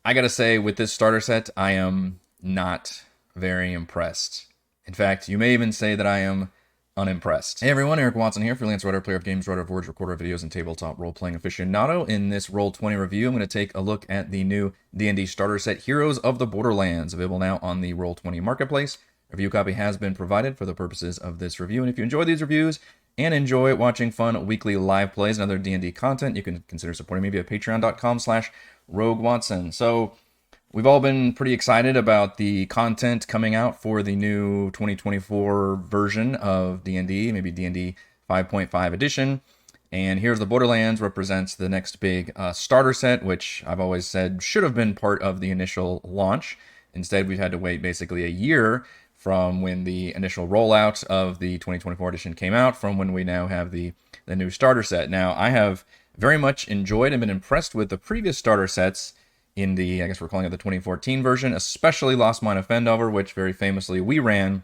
I gotta say, with this starter set, I am not very impressed. In fact, you may even say that I am unimpressed. Hey everyone, Eric Watson here, freelance writer, player of games, writer of words, recorder of videos, and tabletop role-playing aficionado. In this Roll20 review, I'm going to take a look at the new D&D Starter Set, Heroes of the Borderlands, available now on the Roll20 Marketplace. A review copy has been provided for the purposes of this review, and if you enjoy these reviews and enjoy watching fun weekly live plays and other D&D content, you can consider supporting me via patreon.com/RogueWatson. So, we've all been pretty excited about the content coming out for the new 2024 version of D&D, maybe D&D 5.5 edition. And Here's the Borderlands represents the next big starter set, which I've always said should have been part of the initial launch. Instead, we've had to wait basically a year from when the initial rollout of the 2024 edition came out, from when we now have the new starter set. Now, I have very much enjoyed and been impressed with the previous starter sets in the, I guess we're calling it the 2014 version, especially Lost Mine of Fendover, which very famously we ran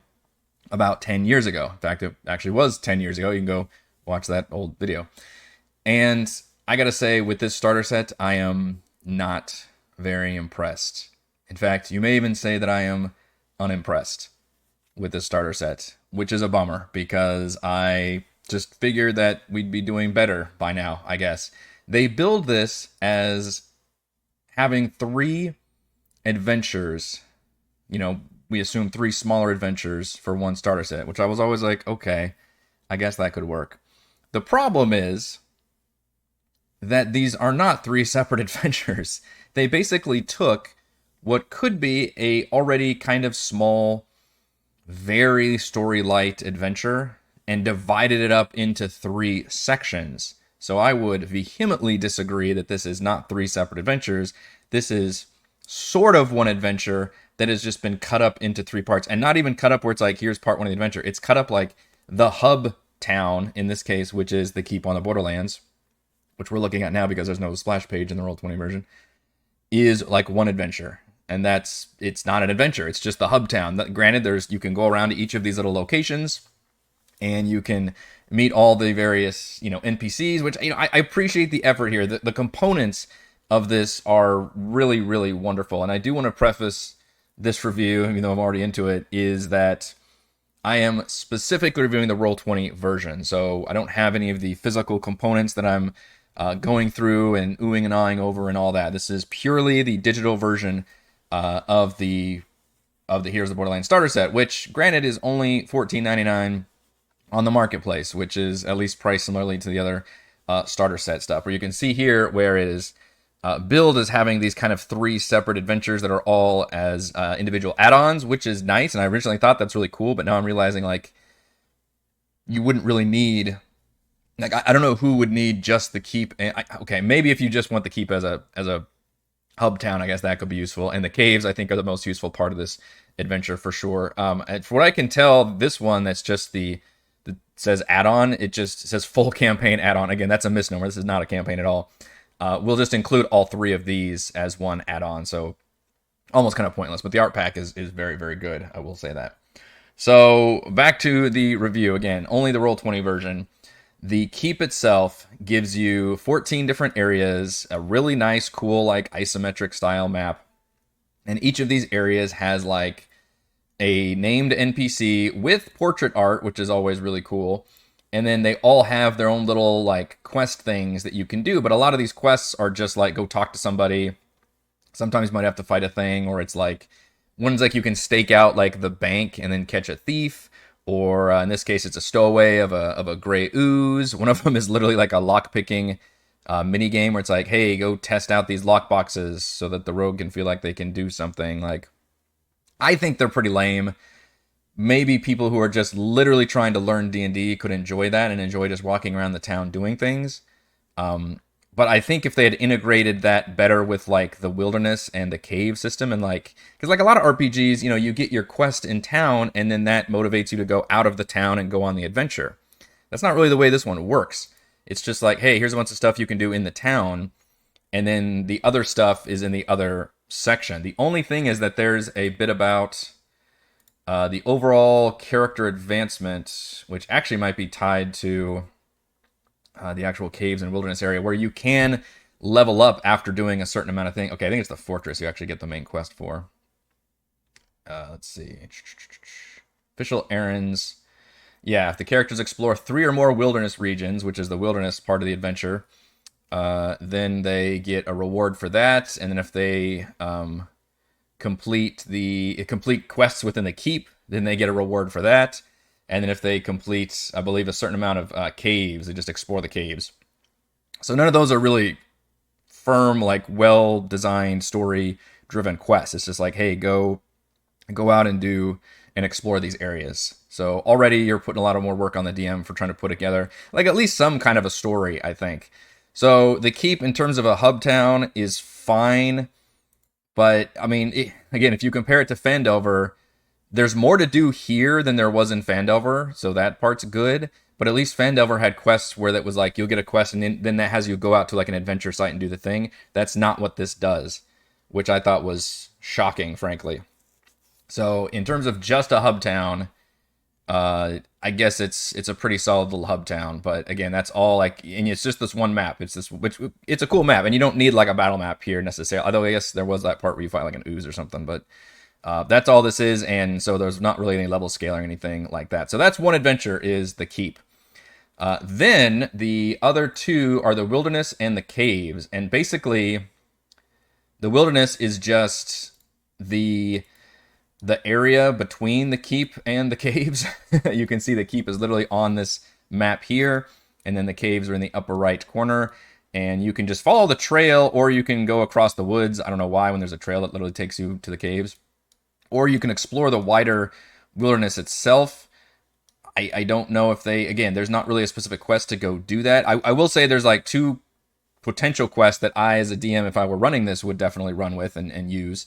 about 10 years ago. In fact, it actually was 10 years ago. You can go watch that old video. And I gotta say, with this starter set, I am not very impressed. In fact, you may even say that I am unimpressed with this starter set, which is a bummer because I just figured that we'd be doing better by now, I guess. They build this as having 3 adventures, we assume 3 smaller adventures for one starter set, which I was always like, okay, I guess that could work. The problem is that these are not 3 separate adventures. They basically took what could be a already kind of small, very story light adventure and divided it up into 3 sections. So I would vehemently disagree that this is not 3 separate adventures. This is sort of one adventure that has just been cut up into 3 parts, and not even cut up where it's like, here's part 1 of the adventure. It's cut up like the hub town, in this case, which is the Keep on the Borderlands, which we're looking at now because there's no splash page in the Roll20 version, is like one adventure. And it's not an adventure. It's just the hub town. Granted, you can go around to each of these little locations, and you can meet all the various, NPCs, which, I appreciate the effort here. The components of this are really, really wonderful. And I do want to preface this review, even though I'm already into it, is that I am specifically reviewing the Roll20 version. So I don't have any of the physical components that I'm going through and oohing and ahhing over and all that. This is purely the digital version of the Here's the Borderlands starter set, which, granted, is only $14.99 on the marketplace, which is at least priced similarly to the other starter set stuff. Where you can see here where it is billed as having these kind of 3 separate adventures that are all as individual add-ons, which is nice. And I originally thought that's really cool, but now I'm realizing like you wouldn't really need, like, I don't know who would need just the keep. Okay, maybe if you just want the keep as a hub town, I guess that could be useful. And the caves, I think, are the most useful part of this adventure for sure. And for what I can tell, this one that's just that says add-on, it just says full campaign add-on. Again, that's a misnomer. This is not a campaign at all. We'll just include all 3 of these as one add-on, so almost kind of pointless. But the art pack is very, very good. I will say that. So back to the review. Again, only the Roll20 version. The keep itself gives you 14 different areas, a really nice, cool, like isometric style map. And each of these areas has like a named NPC with portrait art, which is always really cool. And then they all have their own little like quest things that you can do. But a lot of these quests are just like go talk to somebody. Sometimes you might have to fight a thing, or it's like one's like you can stake out like the bank and then catch a thief. Or in this case, it's a stowaway of a gray ooze. One of them is literally like a lock-picking mini game where it's like, hey, go test out these lock boxes so that the rogue can feel like they can do something. Like, I think they're pretty lame. Maybe people who are just literally trying to learn D&D could enjoy that and enjoy just walking around the town doing things. But I think if they had integrated that better with like the wilderness and the cave system, and like, because like a lot of RPGs, you get your quest in town and then that motivates you to go out of the town and go on the adventure. That's not really the way this one works. It's just like, hey, here's a bunch of stuff you can do in the town, and then the other stuff is in the other section. The only thing is that there's a bit about the overall character advancement, which actually might be tied to the actual caves and wilderness area, where you can level up after doing a certain amount of things. Okay, I think it's the fortress you actually get the main quest for. Let's see. Official errands. Yeah, if the characters explore 3 or more wilderness regions, which is the wilderness part of the adventure, then they get a reward for that. And then if they complete quests within the keep, then they get a reward for that. And then if they complete, I believe, a certain amount of caves, they just explore the caves. So none of those are really firm, like well-designed, story-driven quests. It's just like, hey, go out and do and explore these areas. So already you're putting a lot of more work on the DM for trying to put together like at least some kind of a story, I think. So the keep in terms of a hub town is fine, but I mean, again, if you compare it to Phandelver, there's more to do here than there was in Phandelver, so that part's good. But at least Phandelver had quests where that was like you'll get a quest and then that has you go out to like an adventure site and do the thing. That's not what this does, which I thought was shocking, frankly. So in terms of just a hub town, I guess it's a pretty solid little hub town. But again, that's all like, and it's just this one map. It's this, which it's a cool map, and you don't need like a battle map here necessarily. Although I guess there was that part where you fight like an ooze or something, but that's all this is, and so there's not really any level scale or anything like that. So that's one adventure is the keep. Then the other two are the wilderness and the caves, and basically, the wilderness is just the area between the keep and the caves. You can see the keep is literally on this map here, and then the caves are in the upper right corner, and you can just follow the trail, or you can go across the woods. I don't know why when there's a trail that literally takes you to the caves, or you can explore the wider wilderness itself. I don't know if they, again, there's not really a specific quest to go do that. I will say there's like 2 potential quests that I, as a DM, if I were running this, would definitely run with and use.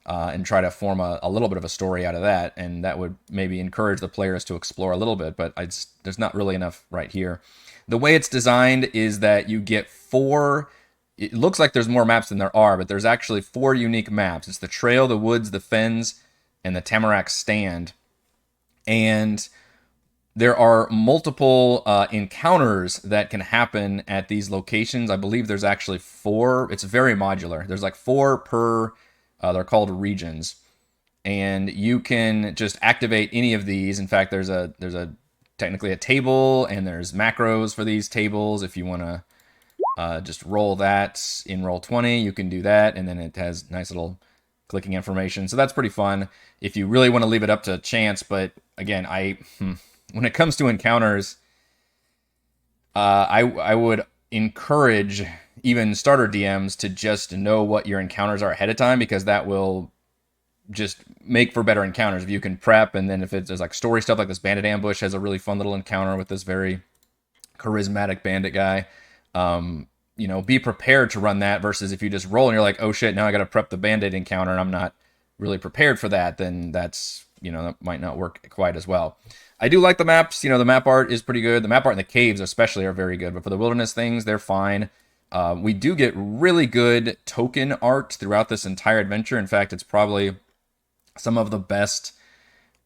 And try to form a little bit of a story out of that, and that would maybe encourage the players to explore a little bit, but there's not really enough right here. The way it's designed is that you get 4, it looks like there's more maps than there are, but there's actually 4 unique maps. It's the trail, the woods, the fens, and the Tamarack stand. And there are multiple encounters that can happen at these locations. I believe there's actually 4. It's very modular. There's like 4 per... they're called regions, and you can just activate any of these. In fact, there's a technically a table, and there's macros for these tables. If you want to just roll that in Roll20, you can do that, and then it has nice little clicking information. So that's pretty fun if you really want to leave it up to chance. But again, when it comes to encounters, I would encourage even starter DMs to just know what your encounters are ahead of time, because that will just make for better encounters if you can prep. And then if there's like story stuff, like this bandit ambush has a really fun little encounter with this very charismatic bandit guy. Be prepared to run that, versus if you just roll and you're like, oh shit, now I got to prep the bandit encounter and I'm not really prepared for that, then that's, that might not work quite as well. I do like the maps. The map art is pretty good. The map art in the caves especially are very good, but for the wilderness things, they're fine. We do get really good token art throughout this entire adventure. In fact, it's probably some of the best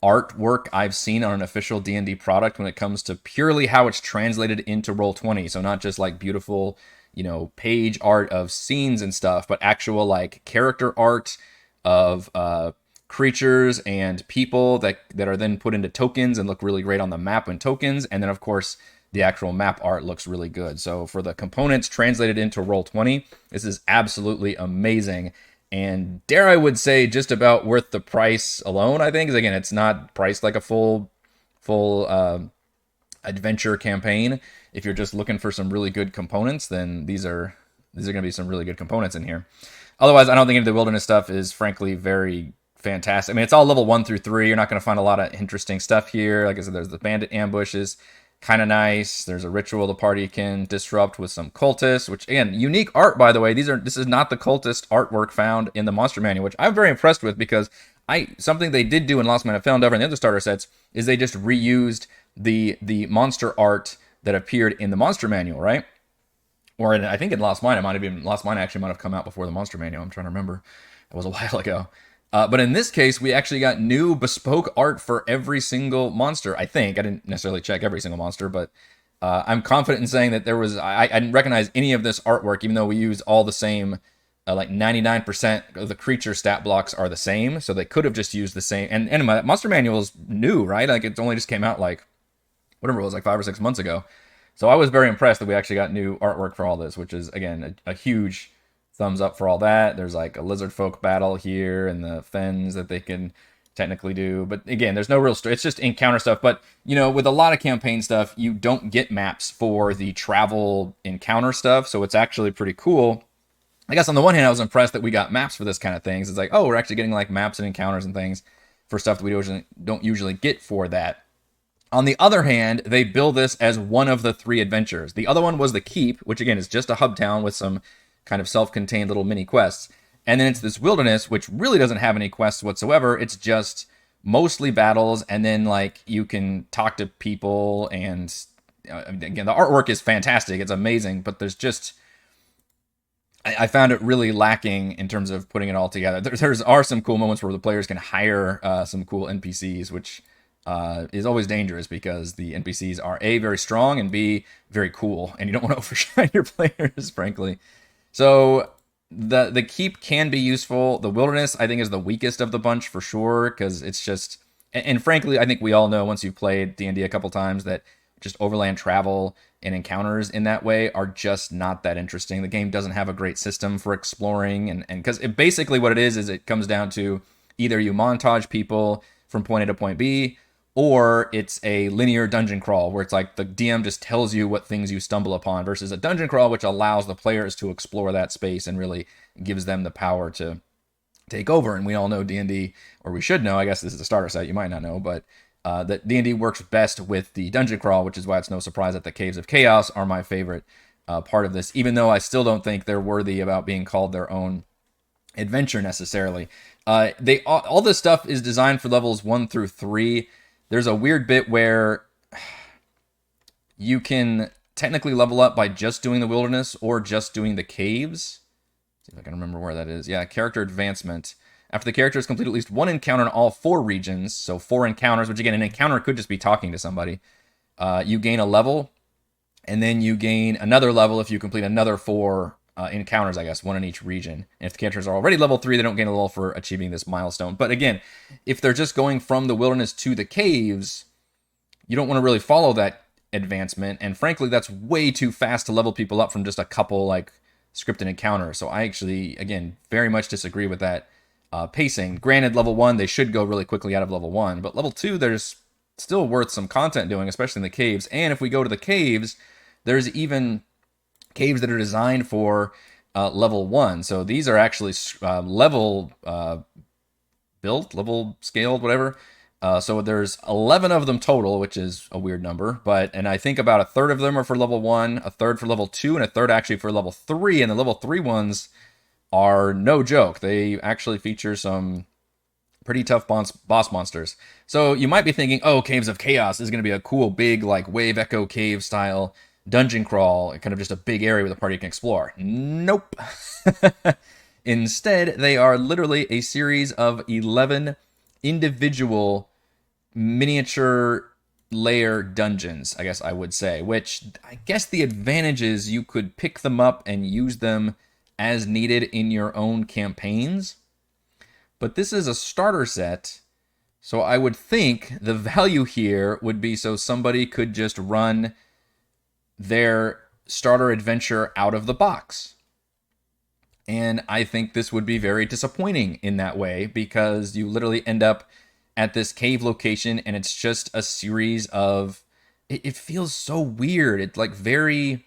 artwork I've seen on an official D&D product when it comes to purely how it's translated into Roll20. So not just like beautiful, page art of scenes and stuff, but actual like character art of creatures and people that are then put into tokens and look really great on the map and tokens. And then of course the actual map art looks really good. So for the components translated into Roll20, this is absolutely amazing. And dare I would say just about worth the price alone, I think. Because again, it's not priced like a full adventure campaign. If you're just looking for some really good components, then these are going to be some really good components in here. Otherwise, I don't think any of the wilderness stuff is frankly very fantastic. I mean, it's all level 1 through 3. You're not going to find a lot of interesting stuff here. Like I said, there's the bandit ambushes. Kind of nice. There's a ritual the party can disrupt with some cultists, which again, unique art, by the way. This is not the cultist artwork found in the monster manual, which I'm very impressed with, because something they did do in Lost Man of Phandelver and the other starter sets is they just reused the monster art that appeared in the monster manual, right? Or I think in Lost Mine, Lost Mine actually might have come out before the monster manual. I'm trying to remember. It was a while ago. But in this case, we actually got new bespoke art for every single monster, I think. I didn't necessarily check every single monster, but I'm confident in saying that I didn't recognize any of this artwork, even though we use all the same, like 99% of the creature stat blocks are the same. So they could have just used the same. And my Monster Manual is new, right? Like it only just came out like, whatever it was, like 5 or 6 months ago. So I was very impressed that we actually got new artwork for all this, which is, again, a huge thumbs up for all that. There's like a lizard folk battle here and the fens that they can technically do. But again, there's no real story. It's just encounter stuff. But, with a lot of campaign stuff, you don't get maps for the travel encounter stuff. So it's actually pretty cool. I guess on the one hand, I was impressed that we got maps for this kind of things. It's like, oh, we're actually getting like maps and encounters and things for stuff that we don't usually get for that. On the other hand, they bill this as one of the 3 adventures. The other one was the Keep, which again is just a hub town with some kind of self-contained little mini quests. And then it's this Wilderness, which really doesn't have any quests whatsoever. It's just mostly battles, and then like you can talk to people, and again, the artwork is fantastic. It's amazing, but there's just... I found it really lacking in terms of putting it all together. There are some cool moments where the players can hire some cool NPCs, which... is always dangerous because the NPCs are A, very strong, and B, very cool, and you don't want to overshine your players, frankly. So the Keep can be useful. The Wilderness, I think, is the weakest of the bunch for sure, because it's just... And frankly, I think we all know, once you've played D&D a couple times, that just overland travel and encounters in that way are just not that interesting. The game doesn't have a great system for exploring, and because basically what it is it comes down to either you montage people from point A to point B, or it's a linear dungeon crawl where it's like the DM just tells you what things you stumble upon, versus a dungeon crawl which allows the players to explore that space and really gives them the power to take over. And we all know D&D, or we should know, I guess this is a starter set, you might not know, but that D&D works best with the dungeon crawl, which is why it's no surprise that the Caves of Chaos are my favorite part of this, even though I still don't think they're worthy about being called their own adventure necessarily. All this stuff is designed for levels 1 through 3. There's a weird bit where you can technically level up by just doing the Wilderness or just doing the Caves. See if I can remember where that is. Yeah, character advancement. After the character has completed at least 1 encounter in all 4 regions, so 4 encounters, which again, an encounter could just be talking to somebody, you gain a level, and then you gain another level if you complete another 4 encounters, I guess, 1 in each region. And if the characters are already level 3, they don't gain a level for achieving this milestone. But again, if they're just going from the Wilderness to the Caves, you don't want to really follow that advancement. And frankly, that's way too fast to level people up from just a couple like scripted encounters. So I actually, again, very much disagree with that pacing. Granted, level 1, they should go really quickly out of level 1. But level 2, there's still worth some content doing, especially in the Caves. And if we go to the Caves, there's even caves that are designed for level 1. So these are actually level built, level scaled, whatever. So there's 11 of them total, which is a weird number. And I think about a third of them are for level 1, a third for level 2, and a third actually for level 3. And the level 3 ones are no joke. They actually feature some pretty tough boss monsters. So you might be thinking, oh, Caves of Chaos is going to be a cool, big, like Wave Echo Cave style dungeon crawl, kind of just a big area with a party can explore. Nope. Instead, they are literally a series of 11 individual miniature layer dungeons, I guess I would say, which I guess the advantage is you could pick them up and use them as needed in your own campaigns. But this is a starter set, so I would think the value here would be so somebody could just run their starter adventure out of the box. And I think this would be very disappointing in that way, because you literally end up at this cave location and it's just a series of... It feels so weird. It's like very...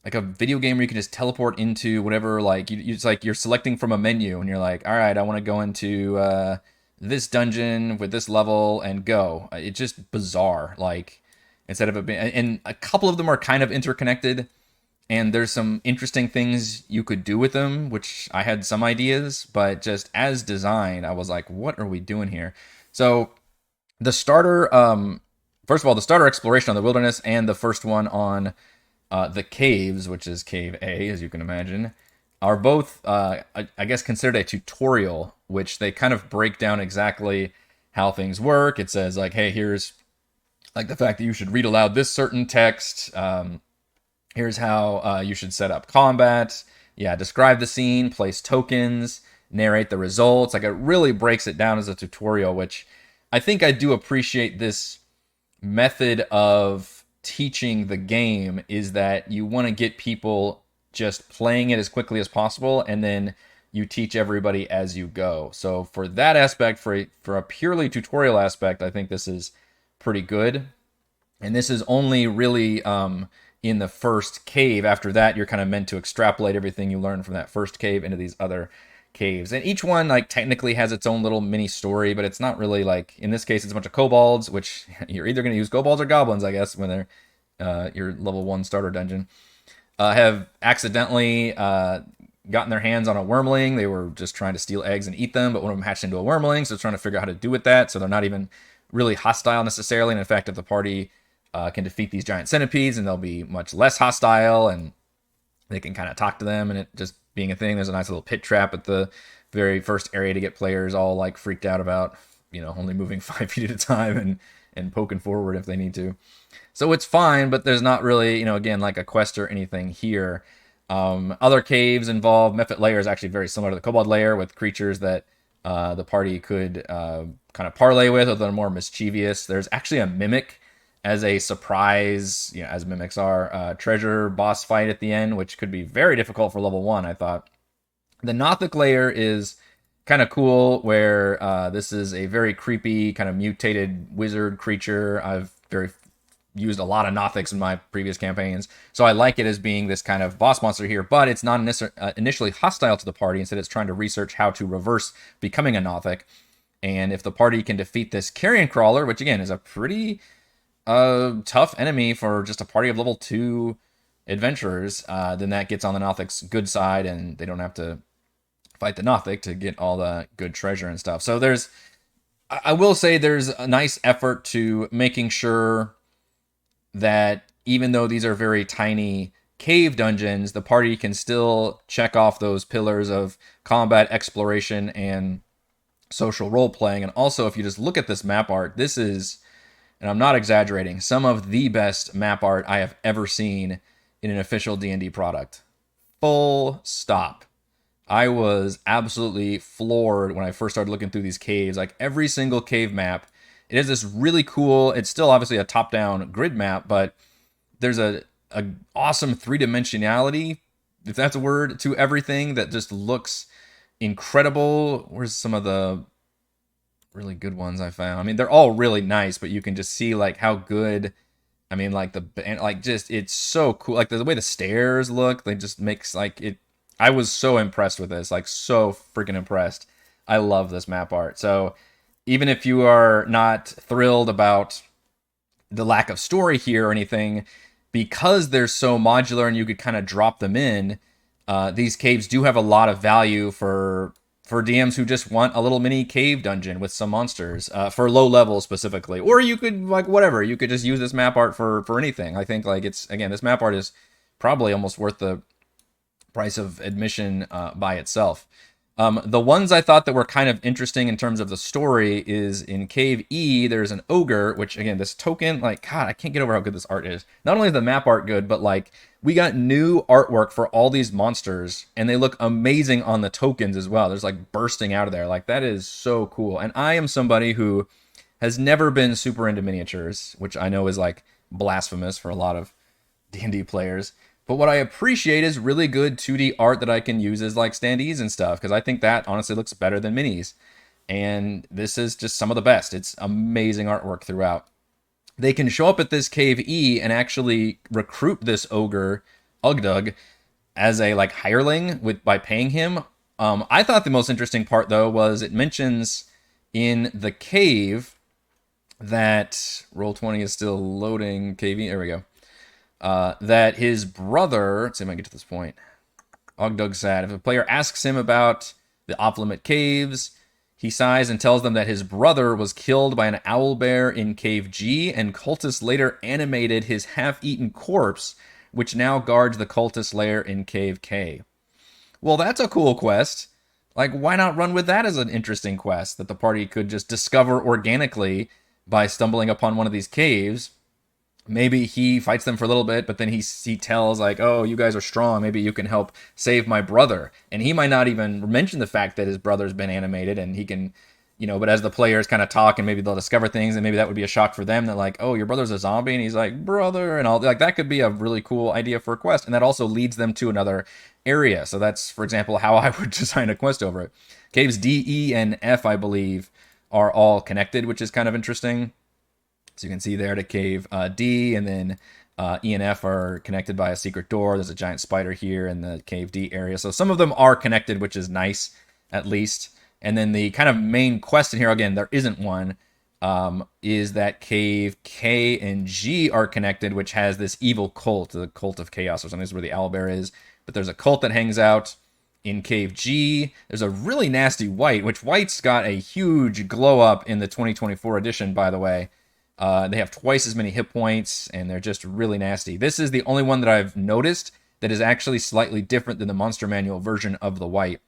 like a video game where you can just teleport into whatever, like, it's like you're selecting from a menu and you're like, all right, I want to go into this dungeon with this level and go. It's just bizarre. Like, instead of it being... and a couple of them are kind of interconnected, and there's some interesting things you could do with them, which I had some ideas, but just as designed, I was like, what are we doing here? So the starter, first of all, the starter exploration on the Wilderness and the first one on the Caves, which is Cave A, as you can imagine, are both, I guess, considered a tutorial, which they kind of break down exactly how things work. It says, like, hey, here's Like the fact that you should read aloud this certain text. Here's how you should set up combat. Yeah, describe the scene, place tokens, narrate the results. Like it really breaks it down as a tutorial, which I think I do appreciate this method of teaching the game, is that you want to get people just playing it as quickly as possible, and then you teach everybody as you go. So for that aspect, for a purely tutorial aspect, I think this is pretty good. And this is only really in the first cave. After that, you're kind of meant to extrapolate everything you learn from that first cave into these other caves. And each one, like, technically has its own little mini story, but it's not really like, in this case, it's a bunch of kobolds, which you're either going to use kobolds or goblins, I guess, when they're your level 1 starter dungeon. Have accidentally gotten their hands on a wormling. They were just trying to steal eggs and eat them, but one of them hatched into a wormling, so they're trying to figure out how to do with that. So they're not even really hostile necessarily. And in fact, if the party can defeat these giant centipedes, and they'll be much less hostile, and they can kind of talk to them, and it just being a thing. There's a nice little pit trap at the very first area to get players all like freaked out about, only moving 5 feet at a time and poking forward if they need to. So it's fine, but there's not really, again, like a quest or anything here. Other caves involve Mephit layer is actually very similar to the Kobold layer, with creatures that the party could kind of parlay with, or that are more mischievous. There's actually a mimic as a surprise, as mimics are, treasure boss fight at the end, which could be very difficult for level 1, I thought. The Nothic layer is kind of cool, where this is a very creepy, kind of mutated wizard creature. I've used a lot of Nothics in my previous campaigns, so I like it as being this kind of boss monster here, but it's not initially hostile to the party. Instead, it's trying to research how to reverse becoming a Nothic. And if the party can defeat this carrion crawler, which again is a pretty tough enemy for just a party of level 2 adventurers, then that gets on the Nothic's good side, and they don't have to fight the Nothic to get all the good treasure and stuff. So I will say there's a nice effort to making sure that even though these are very tiny cave dungeons, the party can still check off those pillars of combat, exploration, and social role-playing. And also, if you just look at this map art, this is, and I'm not exaggerating, some of the best map art I have ever seen in an official D&D product. Full stop. I was absolutely floored when I first started looking through these caves. Like, every single cave map, it is this really cool, it's still obviously a top-down grid map, but there's a awesome three-dimensionality, if that's a word, to everything that just looks incredible. Where's some of the really good ones I found? I mean, they're all really nice, but you can just see like how good, I mean, like just, it's so cool. Like the way the stairs look, they just makes like it. I was so impressed with this, like so freaking impressed. I love this map art. So even if you are not thrilled about the lack of story here or anything, because they're so modular and you could kind of drop them in, these caves do have a lot of value for DMs who just want a little mini cave dungeon with some monsters, for low level specifically. Or you could, like, whatever, you could just use this map art for anything. I think, like, it's, again, this map art is probably almost worth the price of admission by itself. The ones I thought that were kind of interesting in terms of the story is in Cave E, there's an ogre, which, again, this token, like, God, I can't get over how good this art is. Not only is the map art good, but, like, we got new artwork for all these monsters, and they look amazing on the tokens as well. There's, like, bursting out of there. Like, that is so cool. And I am somebody who has never been super into miniatures, which I know is, like, blasphemous for a lot of D&D players. But what I appreciate is really good 2D art that I can use as, like, standees and stuff, because I think that honestly looks better than minis. And this is just some of the best. It's amazing artwork throughout. They can show up at this Cave E and actually recruit this ogre, Ugdug, as a, like, hireling by paying him. I thought the most interesting part, though, was it mentions in the cave that Roll20 is still loading. Cave E, there we go. That his brother, let's see if I can get to this point. Ogdug said, if a player asks him about the off-limit caves, he sighs and tells them that his brother was killed by an owlbear in Cave G, and cultists later animated his half-eaten corpse, which now guards the cultist lair in Cave K. Well, that's a cool quest. Like, why not run with that as an interesting quest that the party could just discover organically by stumbling upon one of these caves. Maybe he fights them for a little bit, but then he tells like, oh, you guys are strong. Maybe you can help save my brother. And he might not even mention the fact that his brother's been animated and he can, but as the players kind of talk and maybe they'll discover things and maybe that would be a shock for them that like, oh, your brother's a zombie. And he's like, brother, and all like that could be a really cool idea for a quest. And that also leads them to another area. So that's, for example, how I would design a quest over it. Caves D, E, and F, I believe, are all connected, which is kind of interesting. So you can see there the cave D, and then E and F are connected by a secret door. There's a giant spider here in the cave D area. So some of them are connected, which is nice, at least. And then the kind of main quest in here, again, there isn't one, is that cave K and G are connected, which has this evil cult, the cult of chaos or something. This is where the owlbear is. But there's a cult that hangs out in cave G. There's a really nasty white, which white's got a huge glow up in the 2024 edition, by the way. They have twice as many hit points, and they're just really nasty. This is the only one that I've noticed that is actually slightly different than the Monster Manual version of the white,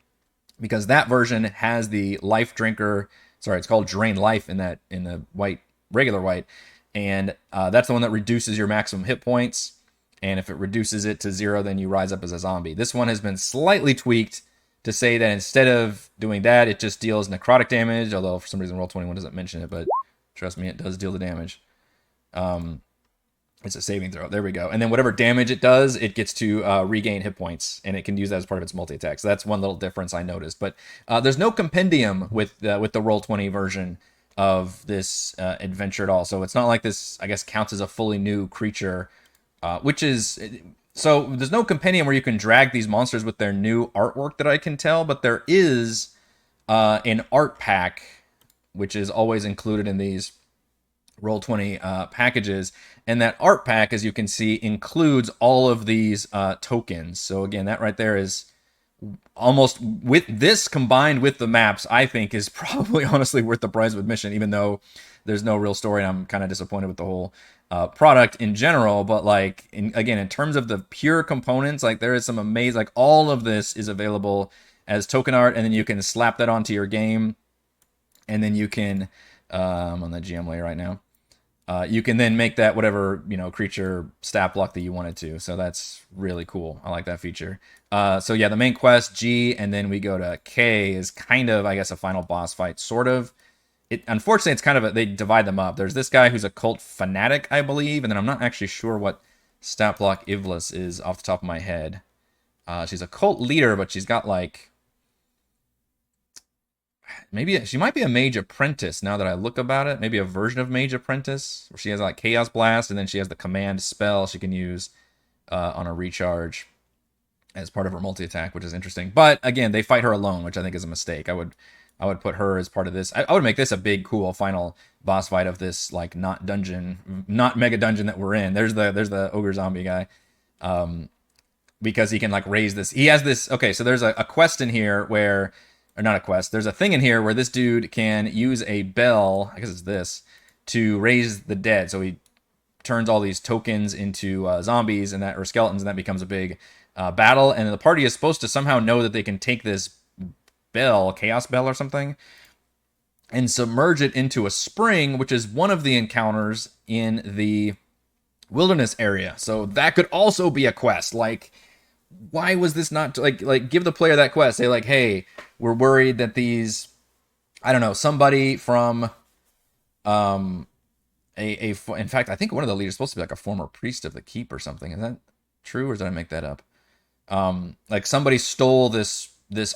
because that version has the life drinker. Sorry, it's called Drain Life in the white, regular white, and that's the one that reduces your maximum hit points. And if it reduces it to 0, then you rise up as a zombie. This one has been slightly tweaked to say that instead of doing that, it just deals necrotic damage. Although for some reason Roll20 doesn't mention it, but trust me, it does deal the damage. It's a saving throw. There we go. And then whatever damage it does, it gets to regain hit points, and it can use that as part of its multi-attack. So that's one little difference I noticed. But there's no compendium with the Roll20 version of this adventure at all. So it's not like this, I guess, counts as a fully new creature, which is... So there's no compendium where you can drag these monsters with their new artwork that I can tell, but there is an art pack, which is always included in these Roll20 packages. And that art pack, as you can see, includes all of these tokens. So again, that right there is almost, with this combined with the maps, I think is probably honestly worth the price of admission, even though there's no real story and I'm kind of disappointed with the whole product in general. But like, again, in terms of the pure components, like there is some amazing, like all of this is available as token art, and then you can slap that onto your game. And then you can, I'm on the GM layer right now. You can then make that whatever, creature stat block that you wanted to. So that's really cool. I like that feature. So yeah, the main quest, G, and then we go to K is kind of, I guess, a final boss fight, sort of. Unfortunately, it's kind of, they divide them up. There's this guy who's a cult fanatic, I believe, and then I'm not actually sure what stat block Ivlis is off the top of my head. She's a cult leader, but she's got like... Maybe she might be a mage apprentice now that I look about it. Maybe a version of mage apprentice where she has like chaos blast, and then she has the command spell she can use on a recharge as part of her multi-attack, which is interesting. But again, they fight her alone, which I think is a mistake. I would put her as part of this. I would make this a big, cool final boss fight of this like not mega dungeon that we're in. There's the ogre zombie guy. Because he can like raise this. He has this. Okay, so there's a quest in here where... Or not a quest. There's a thing in here where this dude can use a bell, I guess it's this, to raise the dead. So he turns all these tokens into zombies or skeletons, and that becomes a big battle. And the party is supposed to somehow know that they can take this bell, chaos bell or something, and submerge it into a spring, which is one of the encounters in the wilderness area. So that could also be a quest. Like, why was this not like give the player that quest? Say like, hey, we're worried that these, I don't know, somebody from in fact, I think one of the leaders is supposed to be like a former priest of the keep or something. Is that true, or did I make that up? Like somebody stole this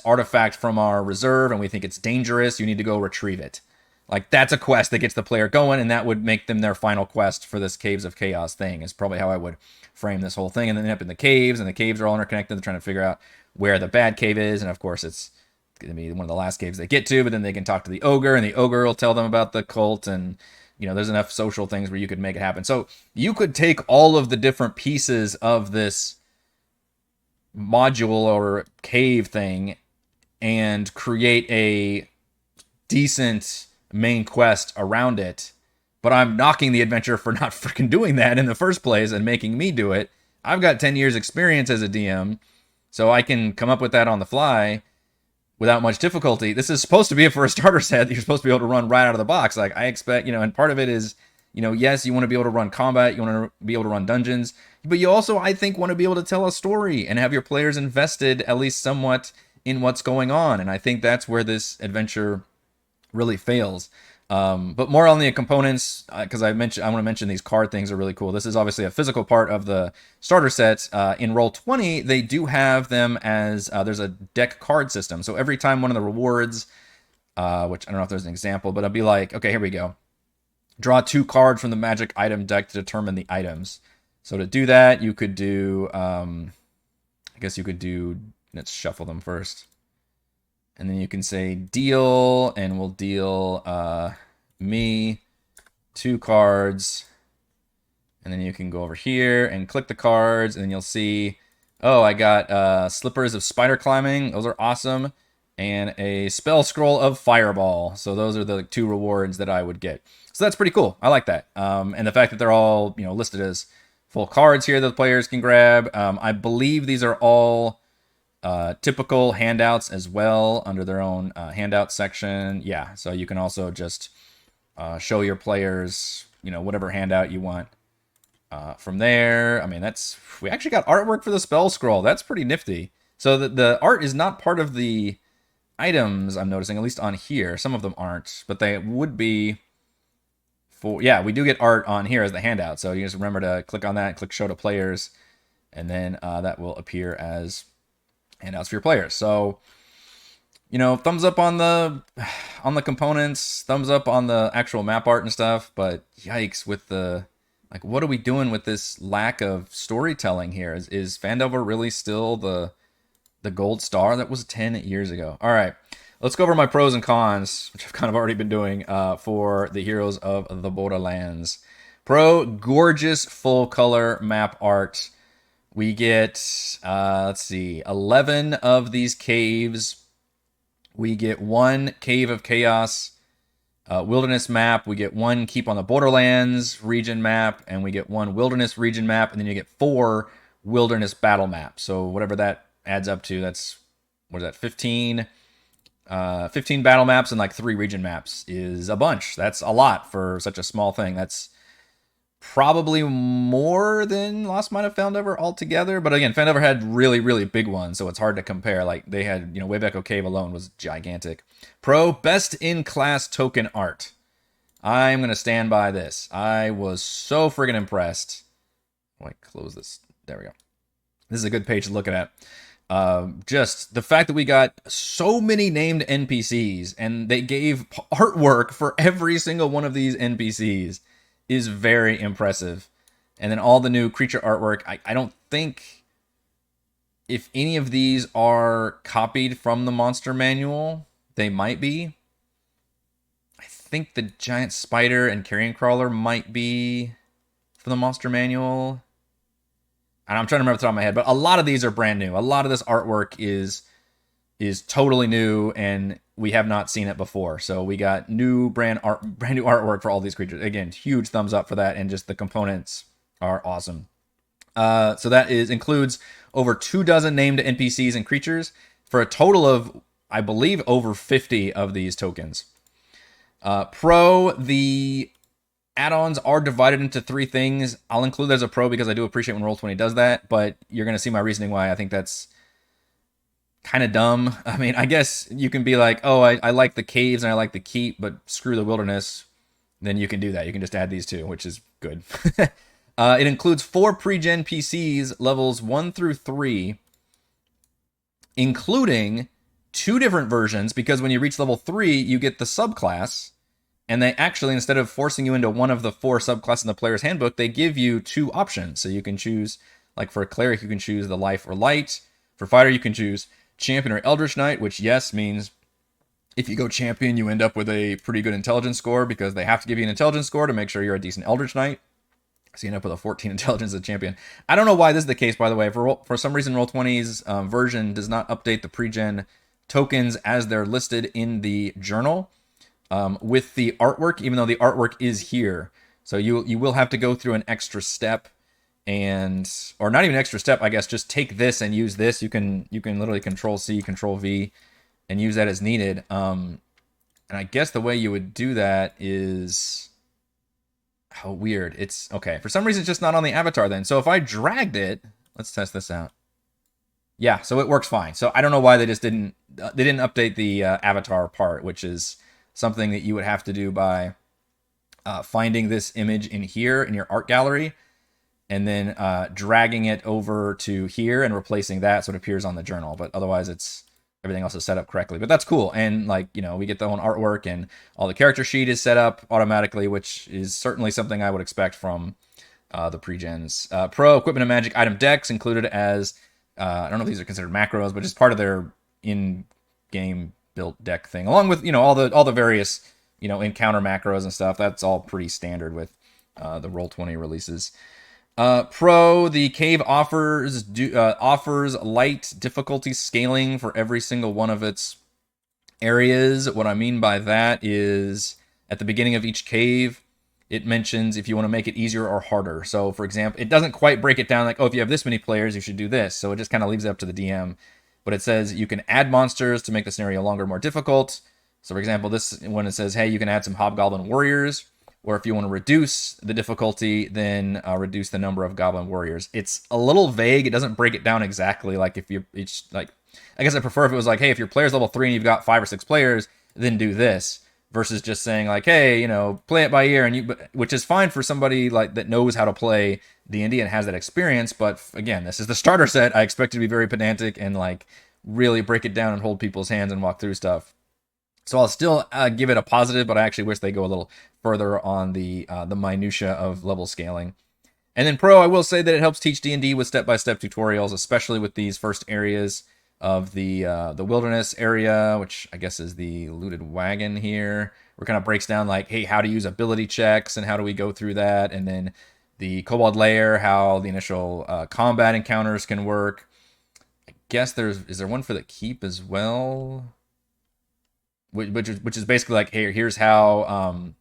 artifact from our reserve and we think it's dangerous. You need to go retrieve it. Like that's a quest that gets the player going, and that would make them their final quest for this Caves of Chaos thing, is probably how I would frame this whole thing. And then end up in the caves, and the caves are all interconnected. They're trying to figure out where the bad cave is, and of course it's going to be one of the last caves they get to, but then they can talk to the ogre, and the ogre will tell them about the cult, and there's enough social things where you could make it happen. So you could take all of the different pieces of this module or cave thing and create a decent main quest around it, but I'm knocking the adventure for not freaking doing that in the first place and making me do it. I've got 10 years experience as a DM, so I can come up with that on the fly without much difficulty. This is supposed to be for a starter set that you're supposed to be able to run right out of the box. Like, I expect, and part of it is, yes, you want to be able to run combat, you want to be able to run dungeons, but you also, I think, want to be able to tell a story and have your players invested at least somewhat in what's going on. And I think that's where this adventure really fails. But more on the components, because I want to mention these card things are really cool. This is obviously a physical part of the starter set. In Roll20, they do have them as there's a deck card system. So every time one of the rewards, which I don't know if there's an example, but I'll be like, okay, here we go. Draw 2 cards from the magic item deck to determine the items. So to do that, you could do, let's shuffle them first. And then you can say deal, and we'll deal me 2 cards. And then you can go over here and click the cards, and then you'll see, oh, I got Slippers of Spider Climbing. Those are awesome. And a Spell Scroll of Fireball. So those are the 2 rewards that I would get. So that's pretty cool. I like that. And the fact that they're all, listed as full cards here that the players can grab. I believe these are all typical handouts as well under their own handout section. Yeah, so you can also just show your players, whatever handout you want. From there, I mean, we actually got artwork for the spell scroll. That's pretty nifty. So the art is not part of the items, I'm noticing, at least on here. Some of them aren't, but they would be yeah, we do get art on here as the handout. So you just remember to click on that, click show to players, and then that will appear as handouts for your players. So, thumbs up on the components, thumbs up on the actual map art and stuff, but yikes with the, what are we doing with this lack of storytelling here? Is Phandelver really still the gold star that was 10 years ago? All right, let's go over my pros and cons, which I've kind of already been doing for the Heroes of the Borderlands. Pro, gorgeous full color map art. We get, 11 of these caves. We get 1 Cave of Chaos wilderness map. We get 1 Keep on the Borderlands region map, and we get 1 wilderness region map, and then you get 4 wilderness battle maps. So whatever that adds up to, that's, 15? 15 battle maps and 3 region maps is a bunch. That's a lot for such a small thing. That's probably more than Lost Mine of Phandelver altogether. But again, Phandelver had really, really big ones, so it's hard to compare. They had, Wave Echo Cave alone was gigantic. Pro, best in class token art. I'm going to stand by this. I was so friggin' impressed. Close this. There we go. This is a good page to look at. Just the fact that we got so many named NPCs and they gave artwork for every single one of these NPCs is very impressive. And then all the new creature artwork, I don't think if any of these are copied from the monster manual. They might be. I think the giant spider and carrion crawler might be from the monster manual. And I'm trying to remember off the top of my head, but a lot of these are brand new. A lot of this artwork is totally new, and we have not seen it before. So we got brand new artwork for all these creatures. Again, huge thumbs up for that, and just the components are awesome. So that includes over 24 named NPCs and creatures for a total of, I believe, over 50 of these tokens. Pro, the add-ons are divided into 3 things. I'll include that as a pro because I do appreciate when Roll20 does that, but you're going to see my reasoning why I think that's kind of dumb. I mean, I guess you can be like, oh, I like the caves and I like the keep, but screw the wilderness. Then you can do that. You can just add these 2, which is good. It includes 4 pre-gen PCs, levels 1 through 3, including 2 different versions, because when you reach level 3, you get the subclass, and they actually, instead of forcing you into one of the 4 subclasses in the player's handbook, they give you 2 options. So you can choose, for a cleric, you can choose the life or light. For fighter, you can choose champion or eldritch knight, which, yes, means if you go champion, you end up with a pretty good intelligence score, because they have to give you an intelligence score to make sure you're a decent eldritch knight. So you end up with a 14 intelligence as a champion. I don't know why this is the case, by the way. For some reason, Roll20's version does not update the pre-gen tokens as they're listed in the journal with the artwork, even though the artwork is here. So you will have to go through an extra step, or not even an extra step, I guess. Just take this and use this. You can literally Control C, Control V, and use that as needed. And I guess the way you would do that is how weird. It's okay. For some reason, it's just not on the avatar then. So if I dragged it, let's test this out. Yeah, so it works fine. So I don't know why they just didn't update the avatar part, which is something that you would have to do by finding this image in here in your art gallery, and then dragging it over to here and replacing that so it appears on the journal. But otherwise, it's everything else is set up correctly. But that's cool. And like, you know, we get the own artwork and all the character sheet is set up automatically, which is certainly something I would expect from the pre-gens. Pro equipment and magic item decks included as I don't know if these are considered macros, but just part of their in-game built deck thing, along with, you know, all the various, you know, encounter macros and stuff. That's all pretty standard with the Roll20 releases. Pro, the cave offers light difficulty scaling for every single one of its areas. What I mean by that is at the beginning of each cave, it mentions if you want to make it easier or harder. So, for example, it doesn't quite break it down like, oh, if you have this many players, you should do this. So it just kind of leaves it up to the DM. But it says you can add monsters to make the scenario longer, more difficult. So, for example, this when it says, hey, you can add some hobgoblin warriors. Or if you want to reduce the difficulty, then reduce the number of goblin warriors. It's a little vague. It doesn't break it down exactly. Like if you each like, I guess I prefer if it was like, hey, if your player's level 3 and you've got 5 or 6 players, then do this. Versus just saying like, hey, you know, play it by ear, and which is fine for somebody like that knows how to play D&D and has that experience. But again, this is the starter set. I expect it to be very pedantic and like really break it down and hold people's hands and walk through stuff. So I'll still give it a positive, but I actually wish they go a little further on the minutia of level scaling. And then Pro, I will say that it helps teach D&D with step-by-step tutorials, especially with these first areas of the wilderness area, which I guess is the looted wagon here, where it kind of breaks down like, hey, how to use ability checks and how do we go through that, and then the Kobold Lair, how the initial combat encounters can work. I guess is there one for the keep as well, which is basically like, hey, here's how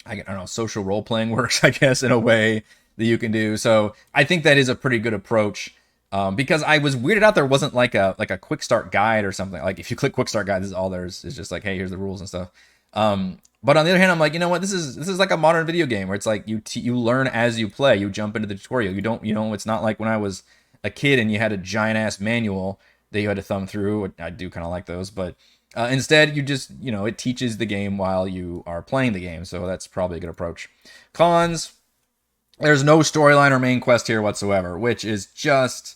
I don't know, social role playing works, I guess, in a way that you can do. So I think that is a pretty good approach. Because I was weirded out there wasn't like a quick start guide or something. Like if you click quick start guide, this is all there's. It's just like, hey, here's the rules and stuff. But on the other hand, I'm like, you know what? This is like a modern video game where it's like you learn as you play. You jump into the tutorial. You don't, you know, it's not like when I was a kid and you had a giant ass manual that you had to thumb through. I do kind of like those, but instead you just, you know, it teaches the game while you are playing the game. So that's probably a good approach. Cons: there's no storyline or main quest here whatsoever, which is just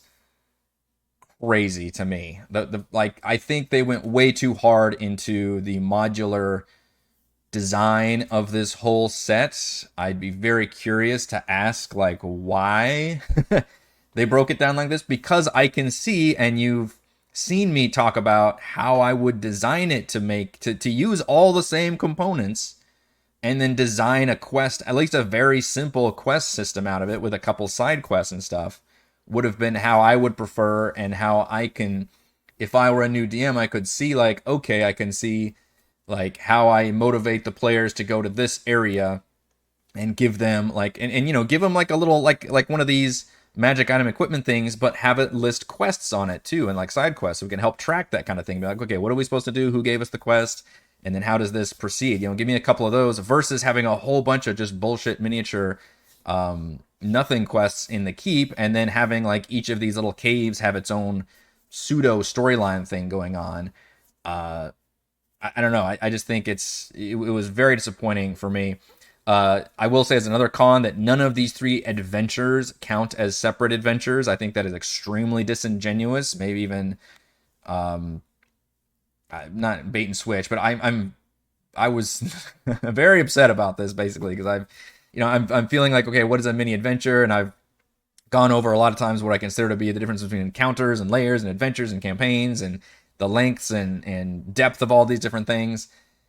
crazy to me. Like, I think they went way too hard into the modular design of this whole set. I'd be very curious to ask like why they broke it down like this, because I can see, and you've seen me talk about how I would design it to use all the same components and then design a quest, at least a very simple quest system out of it with a couple side quests and stuff. Would have been how I would prefer, and how I can, if I were a new DM, I could see like, okay, I can see like how I motivate the players to go to this area and give them like, and you know, give them like a little, like one of these magic item equipment things, but have it list quests on it too, and like side quests, so we can help track that kind of thing. Be like, okay, what are we supposed to do? Who gave us the quest? And then how does this proceed? You know, give me a couple of those versus having a whole bunch of just bullshit miniature nothing quests in the keep, and then having like each of these little caves have its own pseudo storyline thing going on. I don't know. I just think it was very disappointing for me. I will say as another con that none of these 3 adventures count as separate adventures. I think that is extremely disingenuous. Maybe even not bait and switch, but I was very upset about this basically, because I'm feeling like, okay, what is a mini adventure? And I've gone over a lot of times what I consider to be the difference between encounters and layers and adventures and campaigns and the lengths and depth of all these different things.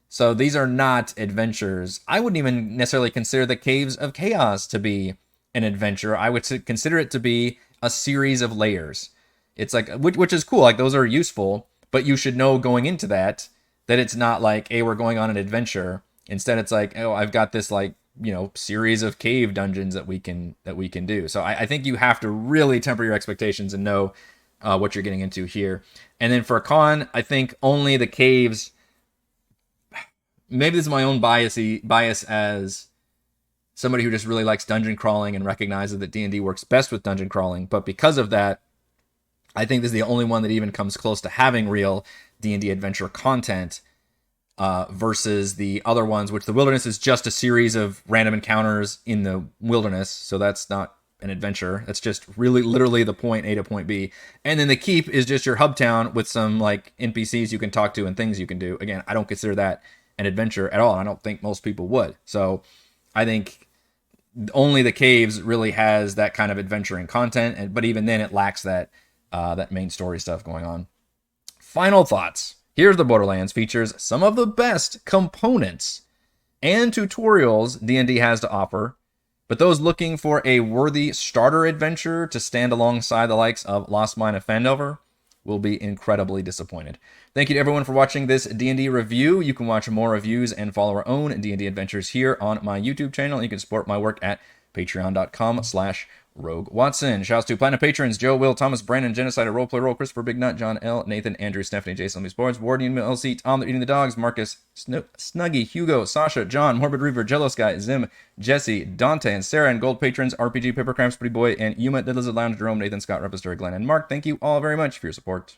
So these are not adventures. I wouldn't even necessarily consider the Caves of Chaos to be an adventure. I would consider it to be a series of layers. It's like, which is cool. Like those are useful, but you should know going into that it's not like, hey, we're going on an adventure. Instead, it's like, oh, I've got this like, you know, series of cave dungeons that we can do. So I think you have to really temper your expectations and know what you're getting into here. And then for a con, I think only the caves. Maybe this is my own bias as somebody who just really likes dungeon crawling and recognizes that D&D works best with dungeon crawling. But because of that, I think this is the only one that even comes close to having real D&D adventure content versus the other ones, which the wilderness is just a series of random encounters in the wilderness. So that's not an adventure. That's just really literally the point A to point B. And then the keep is just your hub town with some like NPCs you can talk to and things you can do. Again, I don't consider that an adventure at all. I don't think most people would. So I think only the caves really has that kind of adventuring content, but even then it lacks that that main story stuff going on. Final thoughts. Here's the Borderlands features some of the best components and tutorials D&D has to offer, but those looking for a worthy starter adventure to stand alongside the likes of Lost Mine of Phandelver will be incredibly disappointed. Thank you to everyone for watching this D&D review. You can watch more reviews and follow our own D&D adventures here on my YouTube channel. You can support my work at patreon.com/RogueWatson. Shouts to Platinum patrons Joe, Will, Thomas, Brandon, Genocide, Roleplay Roll, Christopher, Big Nut, John L, Nathan, Andrew, Stephanie, Jason, Lee Sports, Warden, LC, Tom, They're Eating the Dogs, Marcus, Snuggy, Hugo, Sasha, John, Morbid Reaver, Jello Sky, Zim, Jesse, Dante, and Sarah, and Gold patrons RPG, Paper Cramps, Pretty Boy, and Yuma, Dead Lizard Lounge, Jerome, Nathan, Scott, Repister, Glenn, and Mark. Thank you all very much for your support.